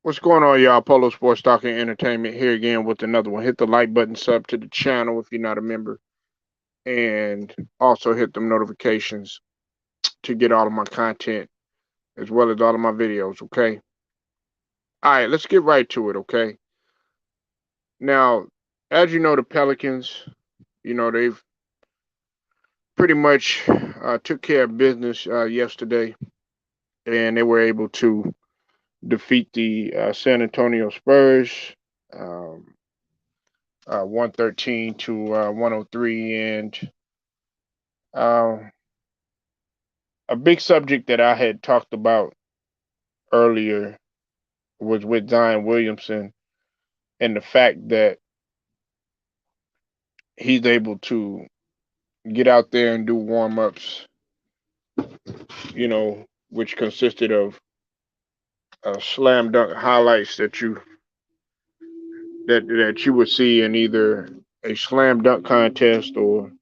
What's going on, y'all? Polo Sports Talking Entertainment here again with another one. Hit the like button, sub to the channel if you're not a member, and also hit them notifications to get all of my content as well as all of my videos, okay? All right, let's get right to it, okay? Now, as you know, the Pelicans, they've pretty much took care of business yesterday, and they were able to defeat the San Antonio Spurs. Um, 113 to 103. And uh, a big subject that I had talked about earlier was with Zion Williamson and the fact that he's able to get out there and do warm ups, which consisted of slam dunk highlights that you would see in either a slam dunk contest or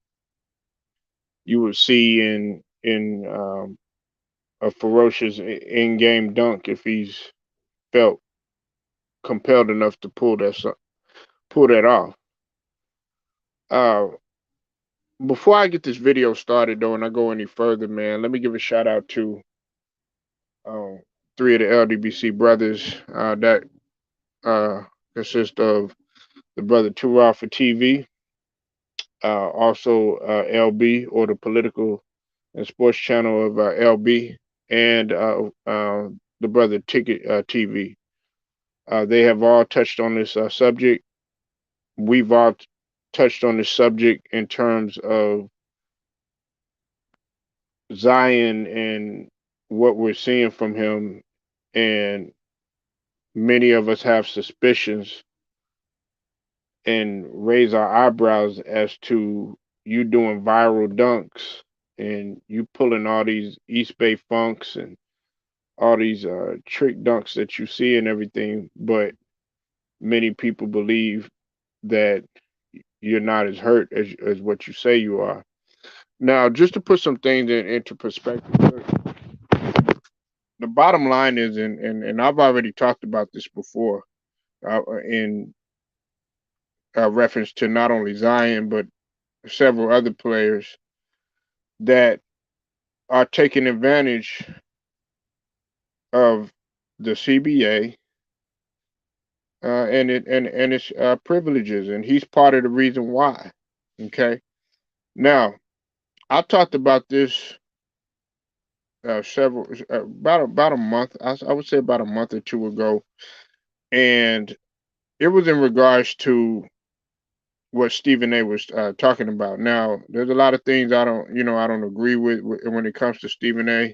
you would see in a ferocious in game dunk if he's felt compelled enough to pull that off. Uh, Before I get this video started, though, and I go any further, man, let me give a shout out to uh, three of the LDBC brothers that uh, consist of the brother Turaf for TV, also LB, or the political and sports channel of LB, and the brother Ticket TV. They have all touched on this subject. We've all touched on this subject in terms of Zion and what we're seeing from him, and many of us have suspicions and raise our eyebrows as to you doing viral dunks and you pulling all these East Bay funks and all these trick dunks that you see and everything, but many people believe that you're not as hurt as what you say you are. Now, just to put some things into perspective, the bottom line is, and I've already talked about this before, in reference to not only Zion but several other players that are taking advantage of the CBA and its privileges, and he's part of the reason why. Okay, now I talked about this several about a month. I would say about a month or two ago, and it was in regards to what Stephen A. was talking about. Now, there's a lot of things I don't agree with when it comes to Stephen A.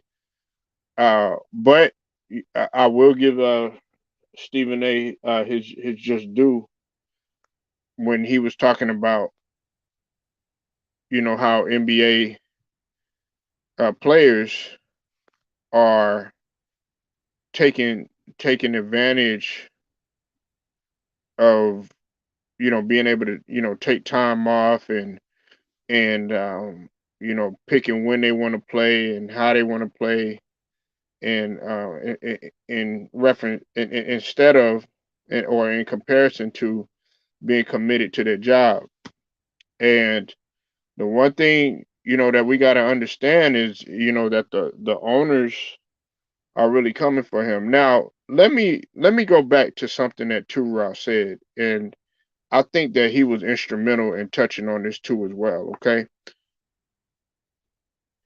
But I will give Stephen A. His just due when he was talking about how NBA players are taking taking advantage of being able to take time off and picking when they want to play and how they want to play and in reference instead of or in comparison to being committed to their job. And the one thing that we got to understand is that the owners are really coming for him. Now let me go back to something that Tura said, and I think that he was instrumental in touching on this too as well. Okay,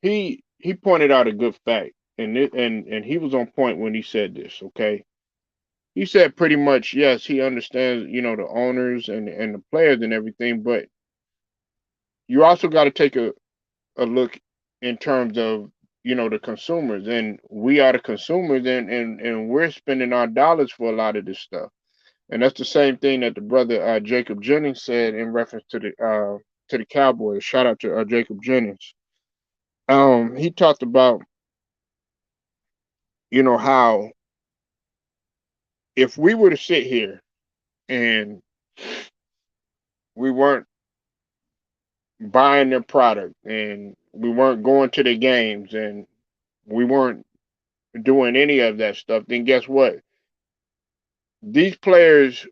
he pointed out a good fact, and he was on point when he said this. Okay, he said pretty much yes, he understands the owners and the players and everything, but you also got to take a look in terms of the consumers, and we are the consumers, and we're spending our dollars for a lot of this stuff. And that's the same thing that the brother Jacob Jennings said in reference to the Cowboys. Shout out to Jacob Jennings. He talked about how if we were to sit here and we weren't buying their product and we weren't going to the games and we weren't doing any of that stuff, then guess what? these players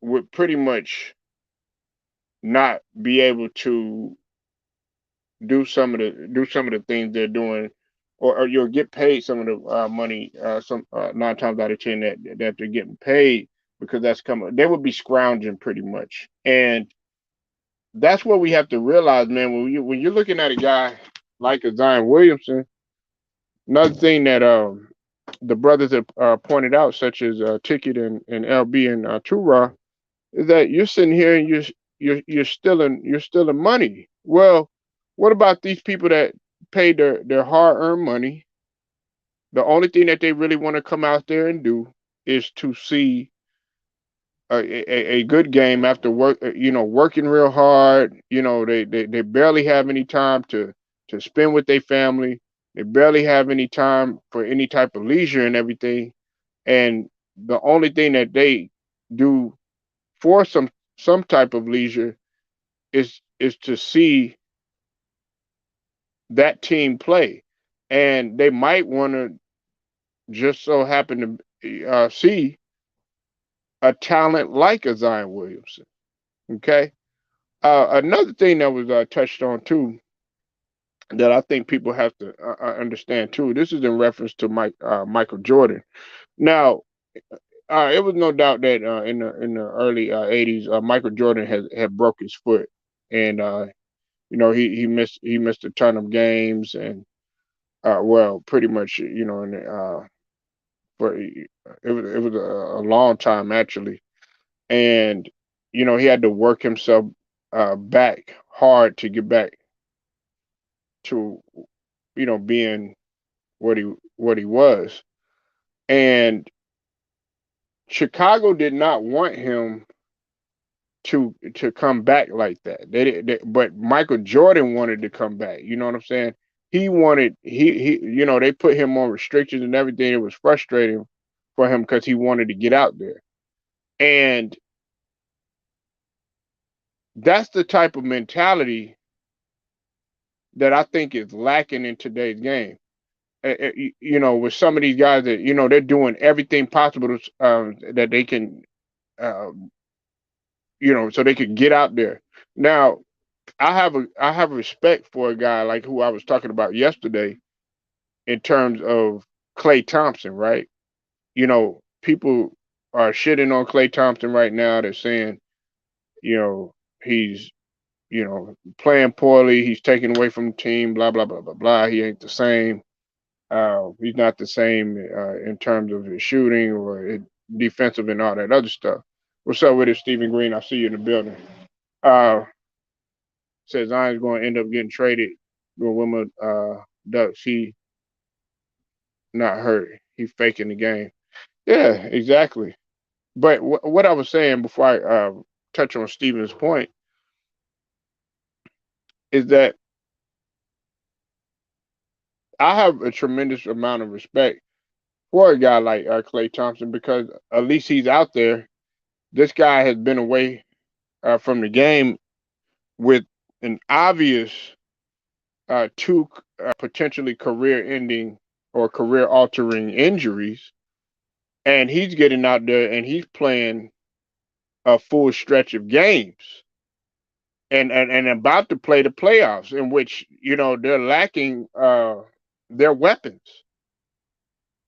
would pretty much not be able to do some of the things they're doing, or you'll get paid some of the money, some 9 times out of 10 that they're getting paid, because that's coming. They would be scrounging pretty much, and that's what we have to realize, man. When you're looking at a guy like a Zion Williamson, another thing that the brothers have pointed out, such as Ticket and LB and Tura, is that you're sitting here and you're stealing money. Well, what about these people that paid their hard earned money? The only thing that they really want to come out there and do is to see a good game after work, working real hard. They barely have any time to spend with their family. They barely have any time for any type of leisure and everything. And the only thing that they do for some type of leisure is to see that team play. And they might want to just so happen to see a talent like a Zion Williamson. Okay. Another thing that was touched on too, that I think people have to understand too. This is in reference to Michael Jordan. Now, it was no doubt that in the early '80s, Michael Jordan had broke his foot, and he missed a ton of games, and well, pretty much, in for it was a long time actually, and he had to work himself back hard to get back to being what he was. And Chicago did not want him to come back like that. But Michael Jordan wanted to come back. You know what I'm saying? He wanted he they put him on restrictions and everything. It was frustrating for him because he wanted to get out there. And that's the type of mentality that I think is lacking in today's game. With some of these guys that they're doing everything possible that they can, uh, so they can get out there. Now, I have respect for a guy like who I was talking about yesterday in terms of Klay Thompson, right? People are shitting on Klay Thompson right now. They're saying, he's, playing poorly. He's taken away from the team. Blah blah blah blah blah. He ain't the same. He's not the same in terms of his shooting or defensive and all that other stuff. What's up with it, Stephen Green? I see you in the building. Uh, Says Zion's going to end up getting traded. Wilma Ducks. He not hurt. He faking the game. Yeah, exactly. But what I was saying before I touch on Stephen's point is that I have a tremendous amount of respect for a guy like Klay Thompson, because at least he's out there. This guy has been away from the game with an obvious two potentially career-ending or career-altering injuries, and he's getting out there and he's playing a full stretch of games, and about to play the playoffs, in which they're lacking their weapons.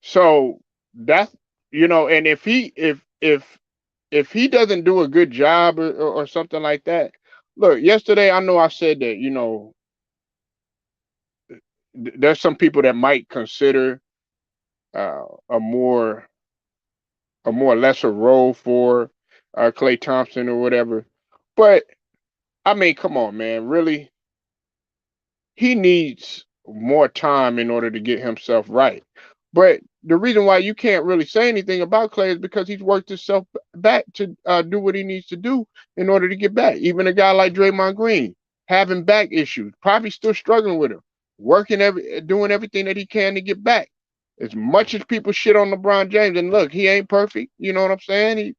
So that's and if he doesn't do a good job or something like that. Look, yesterday I know I said that there's some people that might consider uh, a more a more lesser role for Klay Thompson or whatever, but I mean, come on, man, really, he needs more time in order to get himself right. But the reason why you can't really say anything about Klay is because he's worked himself back to do what he needs to do in order to get back. Even a guy like Draymond Green having back issues, probably still struggling with him, doing everything that he can to get back. As much as people shit on LeBron James, and look, he ain't perfect. You know what I'm saying?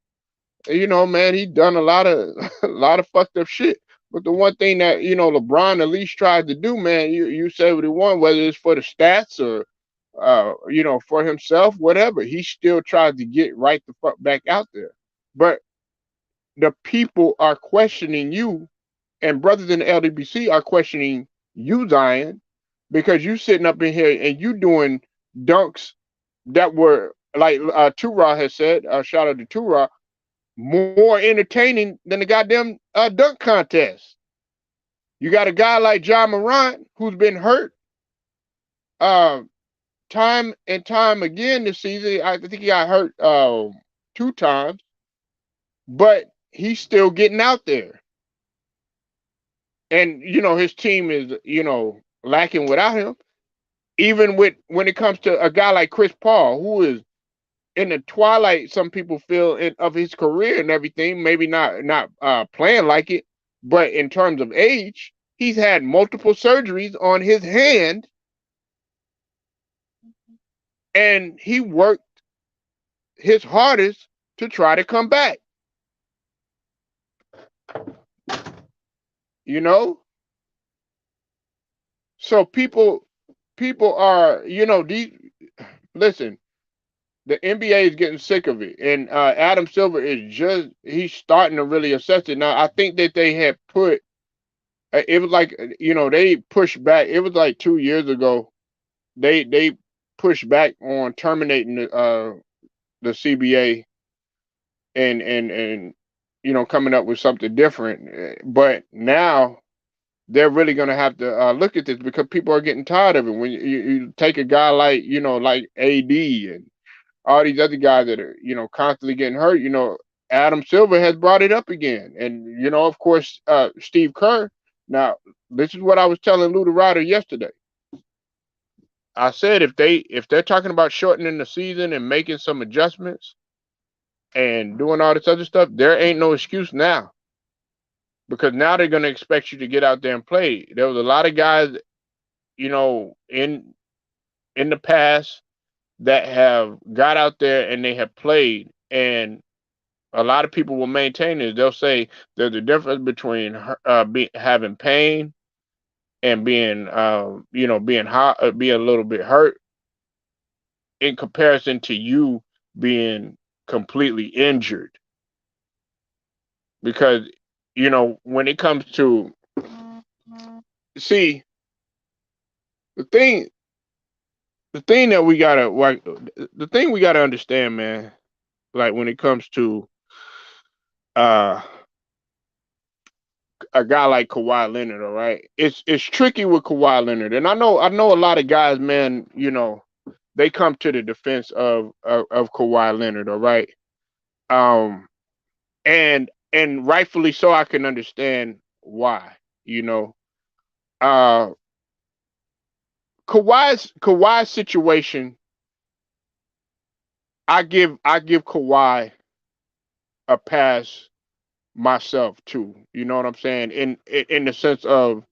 Man, he done a lot of a lot of fucked up shit. But the one thing that LeBron at least tried to do, man, you say what he want, whether it's for the stats or for himself, whatever. He still tries to get right the fuck back out there. But the people are questioning you, and brothers in the LDBC are questioning you, Zion, because you sitting up in here and you doing dunks that were like Tura has said, shout out to Tura, more entertaining than the goddamn dunk contest. You got a guy like John Morant who's been hurt uh, time and time again this season. I think he got hurt 2 times, but he's still getting out there. And his team is lacking without him. Even with when it comes to a guy like Chris Paul, who is in the twilight, some people feel of his career and everything, maybe not playing like it, but in terms of age, he's had multiple surgeries on his hand, and he worked his hardest to try to come back. So people are these. Listen, the NBA is getting sick of it, and Adam Silver is he's starting to really assess it now. I think that they had put it was like they pushed back. It was like 2 years ago. They pushed back on terminating the CBA and coming up with something different. But now they're really going to have to look at this because people are getting tired of it. When you take a guy like like AD and all these other guys that are constantly getting hurt, Adam Silver has brought it up again, and of course Steve Kerr. Now this is what I was telling Lou the Rider yesterday. I said if they're talking about shortening the season and making some adjustments and doing all this other stuff, there ain't no excuse now, because now they're going to expect you to get out there and play. There was a lot of guys, in the past that have got out there and they have played, and a lot of people will maintain this. They'll say there's a difference between having pain and being being hot, being a little bit hurt, in comparison to you being completely injured. Because when it comes to, see, the thing that we gotta, like, the thing we gotta understand, man, like when it comes to uh a guy like Kawhi Leonard, all right, it's tricky with Kawhi Leonard, and I know a lot of guys, man, they come to the defense of Kawhi Leonard, all right, um, and rightfully so. I can understand why, uh, Kawhi's situation. I give Kawhi a pass myself too. You know what I'm saying? In the sense of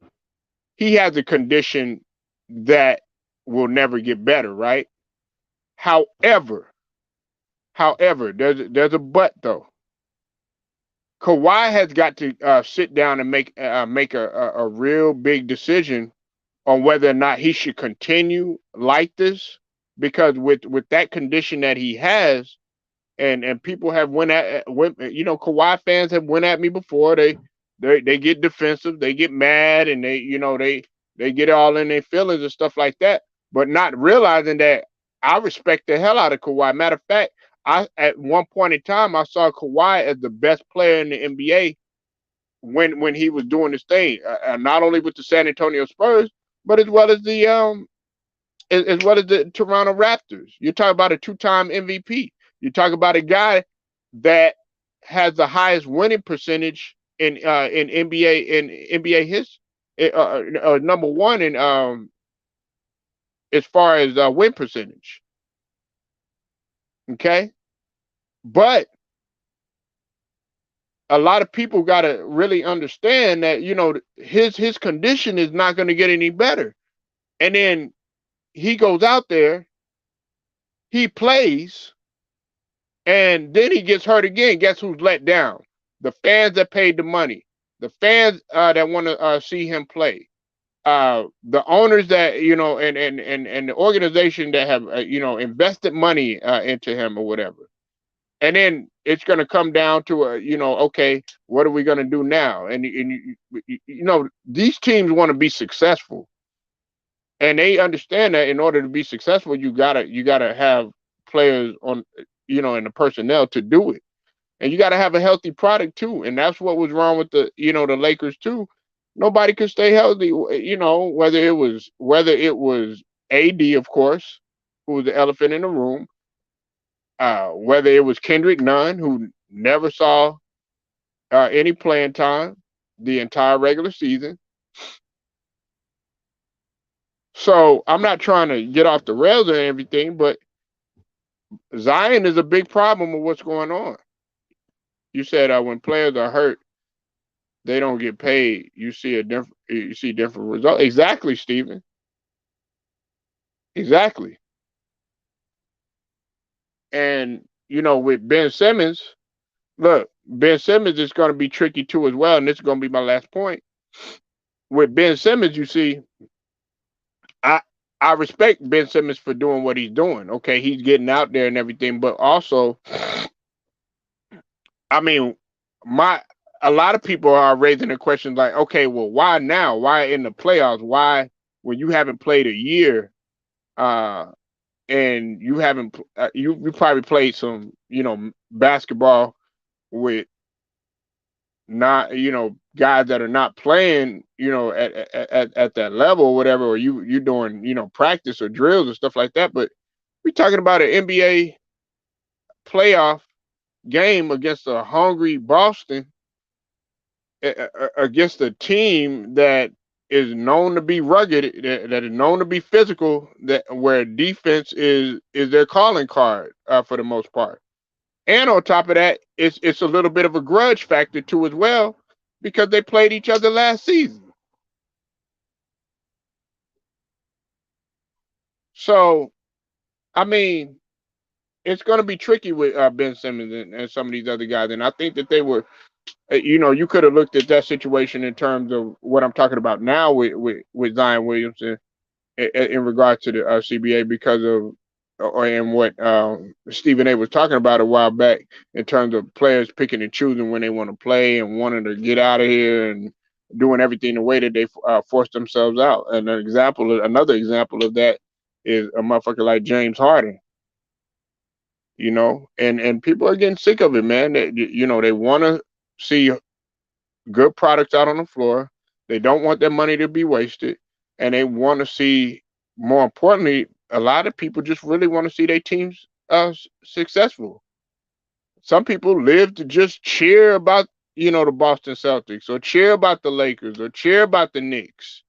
he has a condition that will never get better, right? However, there's a but though. Kawhi has got to sit down and make a real big decision on whether or not he should continue like this, because with that condition that he has, and people have Kawhi fans have went at me before. They get defensive, they get mad, and they get all in their feelings and stuff like that, but not realizing that I respect the hell out of Kawhi. Matter of fact, I at one point in time I saw Kawhi as the best player in the NBA when he was doing this thing, not only with the San Antonio Spurs, but as well as the Toronto Raptors. You're talking about a two-time MVP. You talk about a guy that has the highest winning percentage in NBA history, number one in as far as win percentage. Okay, but a lot of people got to really understand that his condition is not going to get any better, and then he goes out there, he plays, and then he gets hurt again. Guess who's let down? The fans that paid the money, the fans that want to see him play. the owners that and the organization that have invested money into him or whatever, and then it's going to come down to okay, what are we going to do now? And these teams want to be successful, and they understand that in order to be successful, you gotta have players on, and the personnel to do it, and you got to have a healthy product too. And that's what was wrong with the Lakers too. Nobody could stay healthy. Whether it was AD, of course, who was the elephant in the room. Whether it was Kendrick Nunn, who never saw any playing time the entire regular season. So I'm not trying to get off the rails or everything, but Zion is a big problem with what's going on. You said when players are hurt, they don't get paid. You see different results. Exactly, Stephen. Exactly. And with Ben Simmons, look, Ben Simmons is going to be tricky too as well, and this is going to be my last point. With Ben Simmons, you see, I I respect Ben Simmons for doing what he's doing. Okay, he's getting out there and everything, but also, I mean, my a lot of people are raising the question like, okay, well, why now? Why in the playoffs? Why when you haven't played a year, uh, and you haven't you probably played some basketball with not guys that are not playing at that level or whatever, or you doing practice or drills and stuff like that. But we're talking about an NBA playoff game against a hungry Boston, against a team that is known to be rugged, that is known to be physical, that where defense is their calling card for the most part. And on top of that, it's a little bit of a grudge factor too as well, because they played each other last season. So I mean, it's going to be tricky with Ben Simmons and some of these other guys. And I think that they were, you could have looked at that situation in terms of what I'm talking about now with Zion Williamson in regards to the CBA, because of and what Stephen A was talking about a while back in terms of players picking and choosing when they want to play and wanting to get out of here and doing everything the way that they force themselves out. And another example of that is a motherfucker like James Harden. And people are getting sick of it, man. They want to see good products out on the floor. They don't want their money to be wasted, and they want to see, more importantly, a lot of people just really want to see their teams successful. Some people live to just cheer about the Boston Celtics, or cheer about the Lakers, or cheer about the Knicks.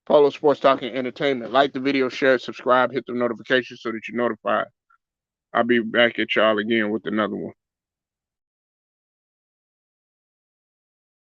Polo Sports Talking Entertainment. Like the video, share it, subscribe, hit the notifications so that you're notified. I'll be back at y'all again with another one.